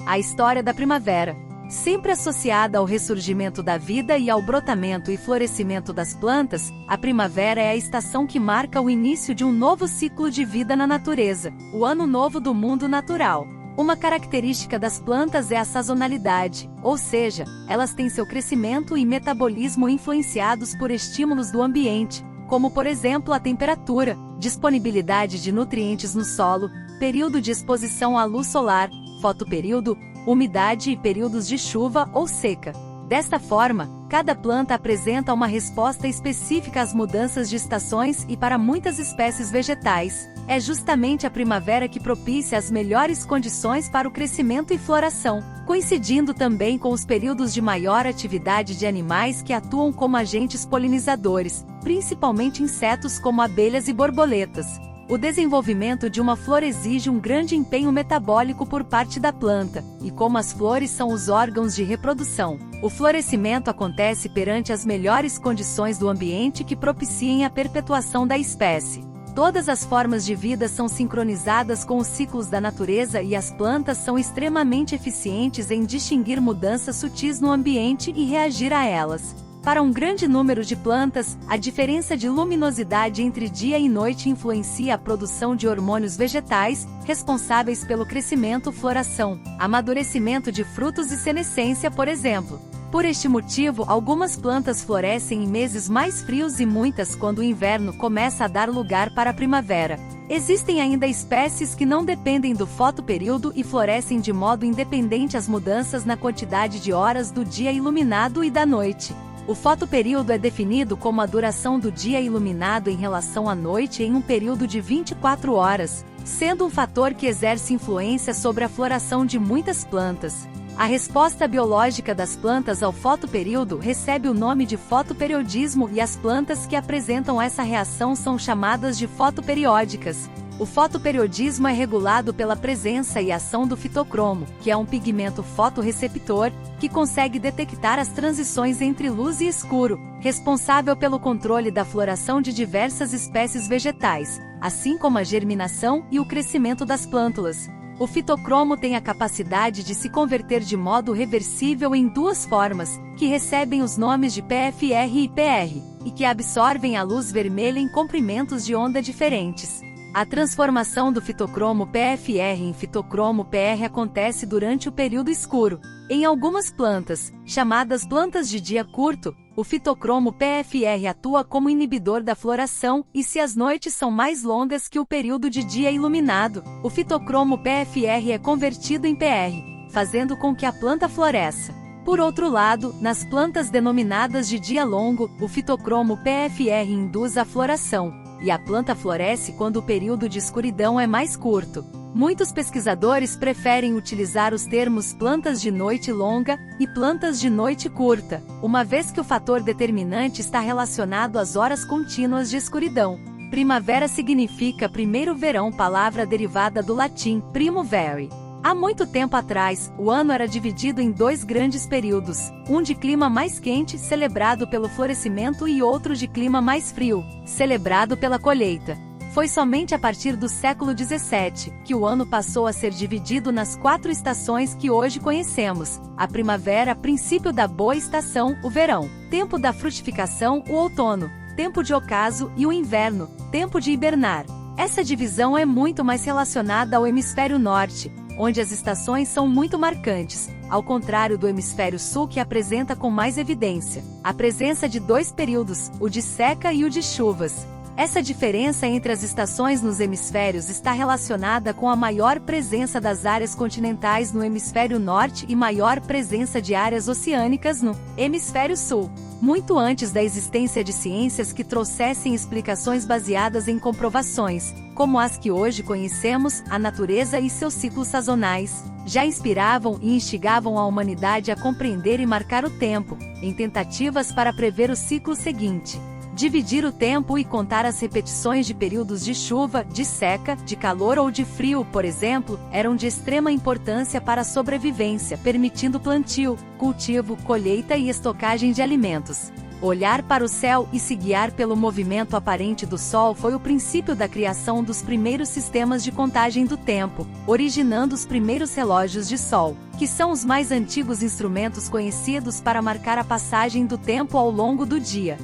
A história da primavera. Sempre associada ao ressurgimento da vida e ao brotamento e florescimento das plantas, a primavera é a estação que marca o início de um novo ciclo de vida na natureza, o ano novo do mundo natural. Uma característica das plantas é a sazonalidade, ou seja, elas têm seu crescimento e metabolismo influenciados por estímulos do ambiente, como por exemplo a temperatura, disponibilidade de nutrientes no solo, período de exposição à luz solar, fotoperíodo, umidade e períodos de chuva ou seca. Desta forma, cada planta apresenta uma resposta específica às mudanças de estações e para muitas espécies vegetais, é justamente a primavera que propicia as melhores condições para o crescimento e floração, coincidindo também com os períodos de maior atividade de animais que atuam como agentes polinizadores, principalmente insetos como abelhas e borboletas. O desenvolvimento de uma flor exige um grande empenho metabólico por parte da planta, e como as flores são os órgãos de reprodução, o florescimento acontece perante as melhores condições do ambiente que propiciem a perpetuação da espécie. Todas as formas de vida são sincronizadas com os ciclos da natureza e as plantas são extremamente eficientes em distinguir mudanças sutis no ambiente e reagir a elas. Para um grande número de plantas, a diferença de luminosidade entre dia e noite influencia a produção de hormônios vegetais, responsáveis pelo crescimento, floração, amadurecimento de frutos e senescência, por exemplo. Por este motivo, algumas plantas florescem em meses mais frios e muitas quando o inverno começa a dar lugar para a primavera. Existem ainda espécies que não dependem do fotoperíodo e florescem de modo independente às mudanças na quantidade de horas do dia iluminado e da noite. O fotoperíodo é definido como a duração do dia iluminado em relação à noite em um período de 24 horas, sendo um fator que exerce influência sobre a floração de muitas plantas. A resposta biológica das plantas ao fotoperíodo recebe o nome de fotoperiodismo e as plantas que apresentam essa reação são chamadas de fotoperiódicas. O fotoperiodismo é regulado pela presença e ação do fitocromo, que é um pigmento fotorreceptor, que consegue detectar as transições entre luz e escuro, responsável pelo controle da floração de diversas espécies vegetais, assim como a germinação e o crescimento das plântulas. O fitocromo tem a capacidade de se converter de modo reversível em duas formas, que recebem os nomes de PFR e PR, e que absorvem a luz vermelha em comprimentos de onda diferentes. A transformação do fitocromo PFR em fitocromo PR acontece durante o período escuro. Em algumas plantas, chamadas plantas de dia curto, o fitocromo PFR atua como inibidor da floração, e se as noites são mais longas que o período de dia iluminado, o fitocromo PFR é convertido em PR, fazendo com que a planta floresça. Por outro lado, nas plantas denominadas de dia longo, o fitocromo PFR induz a floração, e a planta floresce quando o período de escuridão é mais curto. Muitos pesquisadores preferem utilizar os termos plantas de noite longa e plantas de noite curta, uma vez que o fator determinante está relacionado às horas contínuas de escuridão. Primavera significa primeiro verão, palavra derivada do latim primavere. Há muito tempo atrás, o ano era dividido em dois grandes períodos, um de clima mais quente, celebrado pelo florescimento, e outro de clima mais frio, celebrado pela colheita. Foi somente a partir do século XVII que o ano passou a ser dividido nas 4 estações que hoje conhecemos: a primavera, princípio da boa estação, o verão, tempo da frutificação, o outono, tempo de ocaso, e o inverno, tempo de hibernar. Essa divisão é muito mais relacionada ao hemisfério norte, onde as estações são muito marcantes, ao contrário do hemisfério sul, que apresenta com mais evidência a presença de 2 períodos, o de seca e o de chuvas. Essa diferença entre as estações nos hemisférios está relacionada com a maior presença das áreas continentais no hemisfério norte e maior presença de áreas oceânicas no hemisfério sul. Muito antes da existência de ciências que trouxessem explicações baseadas em comprovações, como as que hoje conhecemos, a natureza e seus ciclos sazonais já inspiravam e instigavam a humanidade a compreender e marcar o tempo, em tentativas para prever o ciclo seguinte. Dividir o tempo e contar as repetições de períodos de chuva, de seca, de calor ou de frio, por exemplo, eram de extrema importância para a sobrevivência, permitindo plantio, cultivo, colheita e estocagem de alimentos. Olhar para o céu e se guiar pelo movimento aparente do Sol foi o princípio da criação dos primeiros sistemas de contagem do tempo, originando os primeiros relógios de Sol, que são os mais antigos instrumentos conhecidos para marcar a passagem do tempo ao longo do dia.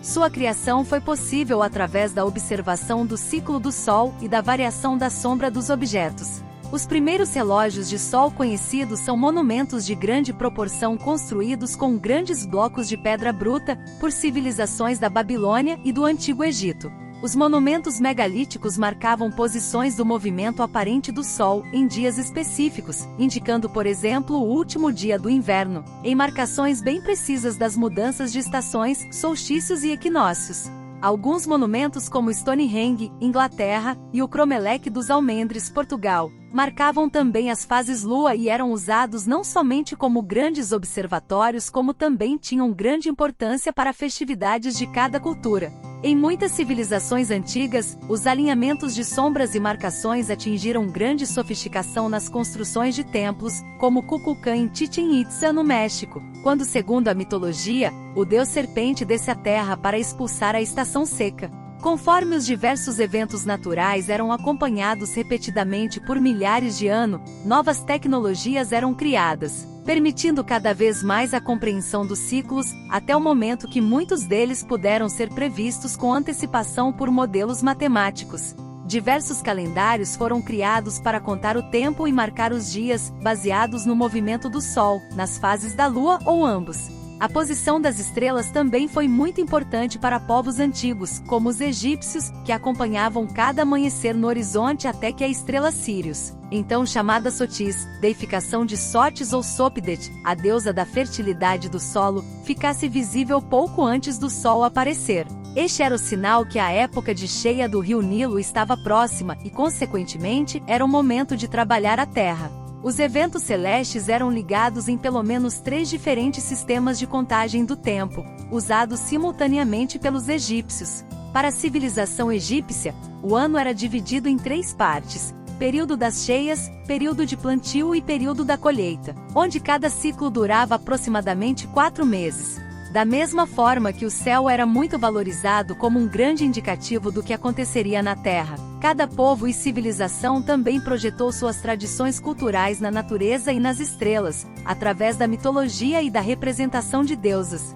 Sua criação foi possível através da observação do ciclo do Sol e da variação da sombra dos objetos. Os primeiros relógios de sol conhecidos são monumentos de grande proporção construídos com grandes blocos de pedra bruta, por civilizações da Babilônia e do Antigo Egito. Os monumentos megalíticos marcavam posições do movimento aparente do Sol em dias específicos, indicando, por exemplo, o último dia do inverno, em marcações bem precisas das mudanças de estações, solstícios e equinócios. Alguns monumentos como Stonehenge, Inglaterra, e o Cromlech dos Almendres, Portugal, marcavam também as fases lua e eram usados não somente como grandes observatórios como também tinham grande importância para festividades de cada cultura. Em muitas civilizações antigas, os alinhamentos de sombras e marcações atingiram grande sofisticação nas construções de templos, como Kukulcán em Chichén Itzá, no México, quando, segundo a mitologia, o deus serpente desce à terra para expulsar a estação seca. Conforme os diversos eventos naturais eram acompanhados repetidamente por milhares de anos, novas tecnologias eram criadas, permitindo cada vez mais a compreensão dos ciclos, até o momento que muitos deles puderam ser previstos com antecipação por modelos matemáticos. Diversos calendários foram criados para contar o tempo e marcar os dias, baseados no movimento do Sol, nas fases da Lua ou ambos. A posição das estrelas também foi muito importante para povos antigos, como os egípcios, que acompanhavam cada amanhecer no horizonte até que a estrela Sírius, então chamada Sotis, deificação de Sotis ou Sopdet, a deusa da fertilidade do solo, ficasse visível pouco antes do Sol aparecer. Este era o sinal que a época de cheia do rio Nilo estava próxima e, consequentemente, era o momento de trabalhar a terra. Os eventos celestes eram ligados em pelo menos 3 diferentes sistemas de contagem do tempo, usados simultaneamente pelos egípcios. Para a civilização egípcia, o ano era dividido em 3 partes: período das cheias, período de plantio e período da colheita, onde cada ciclo durava aproximadamente 4 meses. Da mesma forma que o céu era muito valorizado como um grande indicativo do que aconteceria na Terra, cada povo e civilização também projetou suas tradições culturais na natureza e nas estrelas, através da mitologia e da representação de deuses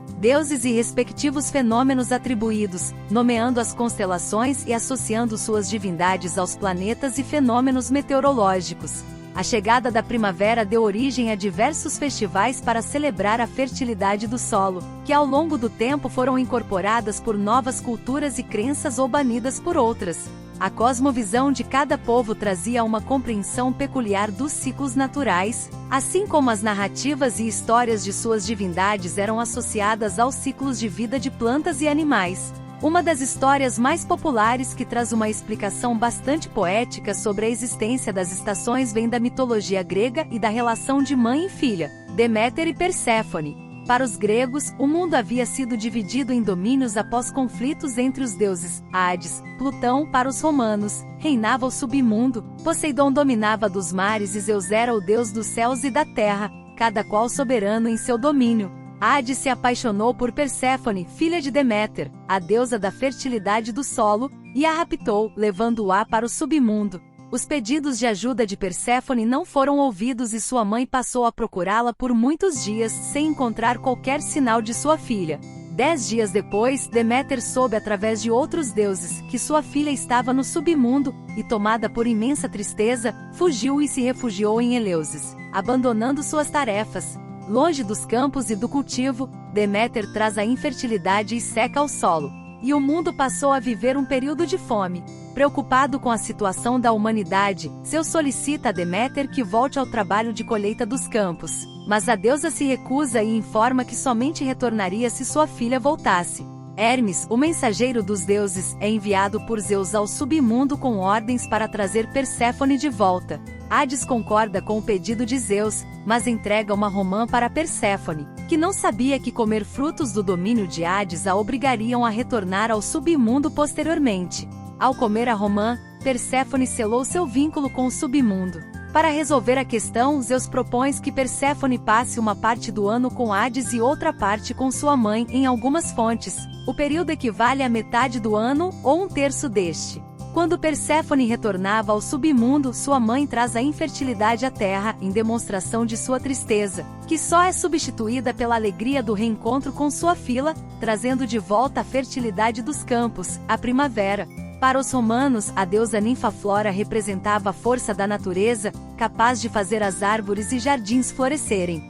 e respectivos fenômenos atribuídos, nomeando as constelações e associando suas divindades aos planetas e fenômenos meteorológicos. A chegada da primavera deu origem a diversos festivais para celebrar a fertilidade do solo, que ao longo do tempo foram incorporadas por novas culturas e crenças ou banidas por outras. A cosmovisão de cada povo trazia uma compreensão peculiar dos ciclos naturais, assim como as narrativas e histórias de suas divindades eram associadas aos ciclos de vida de plantas e animais. Uma das histórias mais populares que traz uma explicação bastante poética sobre a existência das estações vem da mitologia grega e da relação de mãe e filha, Deméter e Perséfone. Para os gregos, o mundo havia sido dividido em domínios após conflitos entre os deuses. Hades, Plutão. Para os romanos, reinava o submundo, Poseidon dominava dos mares e Zeus era o deus dos céus e da terra, cada qual soberano em seu domínio. Hades se apaixonou por Perséfone, filha de Deméter, a deusa da fertilidade do solo, e a raptou, levando-a para o submundo. Os pedidos de ajuda de Perséfone não foram ouvidos e sua mãe passou a procurá-la por muitos dias sem encontrar qualquer sinal de sua filha. 10 dias depois, Deméter soube através de outros deuses que sua filha estava no submundo, e tomada por imensa tristeza, fugiu e se refugiou em Eleusis, abandonando suas tarefas. Longe dos campos e do cultivo, Deméter traz a infertilidade e seca o solo, e o mundo passou a viver um período de fome. Preocupado com a situação da humanidade, Zeus solicita a Deméter que volte ao trabalho de colheita dos campos, mas a deusa se recusa e informa que somente retornaria se sua filha voltasse. Hermes, o mensageiro dos deuses, é enviado por Zeus ao submundo com ordens para trazer Perséfone de volta. Hades concorda com o pedido de Zeus, mas entrega uma romã para Perséfone, que não sabia que comer frutos do domínio de Hades a obrigariam a retornar ao submundo posteriormente. Ao comer a romã, Perséfone selou seu vínculo com o submundo. Para resolver a questão, Zeus propõe que Perséfone passe uma parte do ano com Hades e outra parte com sua mãe em algumas fontes. O período equivale à metade do ano, ou um terço deste. Quando Perséfone retornava ao submundo, sua mãe traz a infertilidade à terra, em demonstração de sua tristeza, que só é substituída pela alegria do reencontro com sua filha, trazendo de volta a fertilidade dos campos, a primavera. Para os romanos, a deusa Ninfa-Flora representava a força da natureza, capaz de fazer as árvores e jardins florescerem.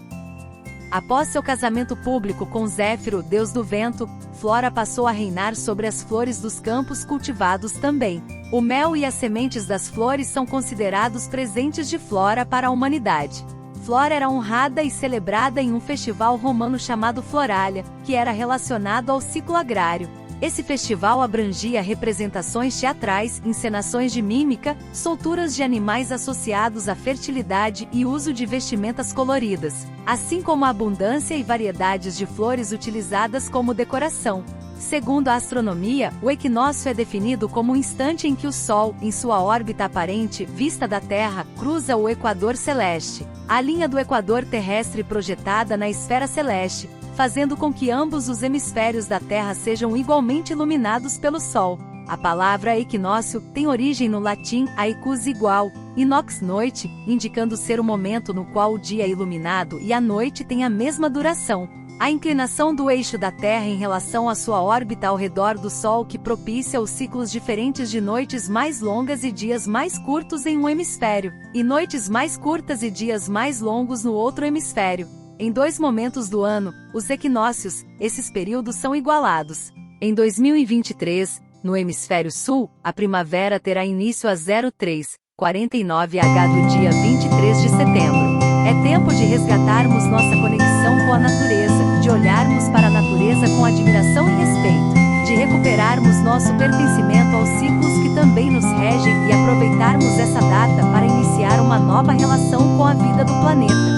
Após seu casamento público com Zéfiro, deus do vento, Flora passou a reinar sobre as flores dos campos cultivados também. O mel e as sementes das flores são considerados presentes de Flora para a humanidade. Flora era honrada e celebrada em um festival romano chamado Floralia, que era relacionado ao ciclo agrário. Esse festival abrangia representações teatrais, encenações de mímica, solturas de animais associados à fertilidade e uso de vestimentas coloridas, assim como a abundância e variedades de flores utilizadas como decoração. Segundo a astronomia, o equinócio é definido como o instante em que o Sol, em sua órbita aparente, vista da Terra, cruza o equador celeste, a linha do equador terrestre projetada na esfera celeste, fazendo com que ambos os hemisférios da Terra sejam igualmente iluminados pelo Sol. A palavra equinócio tem origem no latim aequus igual, inox noite, indicando ser o momento no qual o dia é iluminado e a noite tem a mesma duração. A inclinação do eixo da Terra em relação à sua órbita ao redor do Sol que propicia os ciclos diferentes de noites mais longas e dias mais curtos em um hemisfério, e noites mais curtas e dias mais longos no outro hemisfério. Em 2 momentos do ano, os equinócios, esses períodos são igualados. Em 2023, no hemisfério sul, a primavera terá início a 03:49h do dia 23 de setembro. É tempo de resgatarmos nossa conexão com a natureza, de olharmos para a natureza com admiração e respeito, de recuperarmos nosso pertencimento aos ciclos que também nos regem e aproveitarmos essa data para iniciar uma nova relação com a vida do planeta.